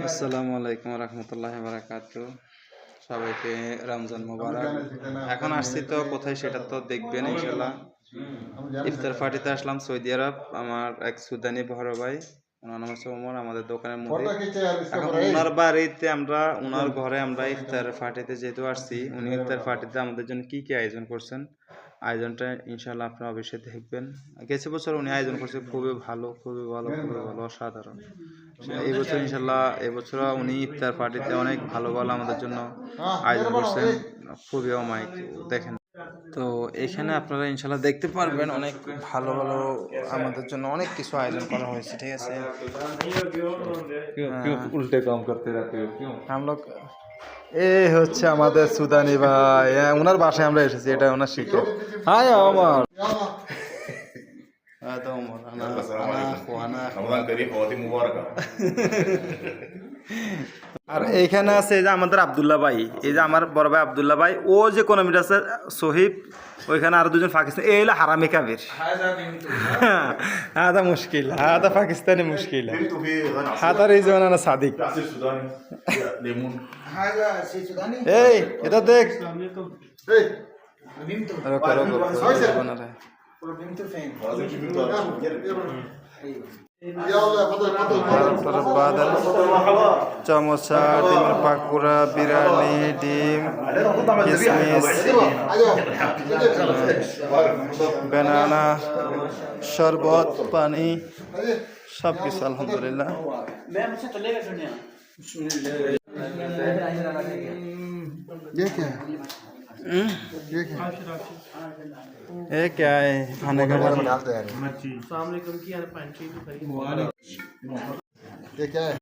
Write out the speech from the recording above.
আসসালামু আলাইকুম রহমতুল্লাহি বারাকাতু। সবাইকে রমজান মোবারক। এখন আসছি তো কোথায় সেটা তো দেখবেন ইনশাল্লাহ। ইফতার পার্টিতে আসলাম সৌদি আরব। আমার এক সুদানি বড় ভাই, ওনার নাম হচ্ছে ওমর, আমাদের দোকানের মুদির। এখন ওনার বাড়িতে ওনার ঘরে আমরা ইফতার পার্টিতে যেহেতু আসছি, উনি ইফতার পার্টিতে আমাদের জন্য কি কি আয়োজন করছেন, আয়োজনটা ইনশাল্লাহ আপনারা অবশ্যই দেখবেন। গেছে বছর উনি আয়োজন করছে খুবই ভালো, অসাধারণ। এই বছর ইনশাল্লাহ এবছর উনি ইফতার পার্টিতে অনেক ভালো ভালো আমাদের জন্য আয়োজন করছেন, খুবই অমায়িক। দেখেন তো এখানে আপনারা ইনশাল্লাহ দেখতে পারবেন অনেক ভালো ভালো আমাদের জন্য অনেক কিছু আয়োজন করা হয়েছে, ঠিক আছে। উল্টে কাম করতে रहते हो क्यों? আমলোক এ হচ্ছে আমাদের সুদানি ভাই, ওনার বাসায় আমরা এসেছি, এটা ওনার শিখে। হাই আমার هذا عمر انا رمضان كريم خواتيم مباركة। আর এইখানে আছে এই যে আমাদের আব্দুল্লাহ ভাই, এই যে আমার বড় ভাই আব্দুল্লাহ ভাই, ও যে কোন মিটার আছে সোহিব, ওইখানে আরো দুজন পাকিস্তানি, এই হলো হারামি কাবির। هذا মুশকিল, هذا পাকিস্তানি মুশকিল, هذا রিজওয়ান আনা সাদিক। এই এটা দেখ, এই রকো বাদাল, চামচা, ডিমের পাকুড়া, বিরিয়ানি, ডিম, কিশমিশ, বেনানা, শরবত, পানি, সব কিছু আলহামদুলিল্লাহ। ये क्या है खाने का बारे में डालते हैं। अस्सलाम वालेकुम की यार पैंट्री तो खरीद ये क्या है?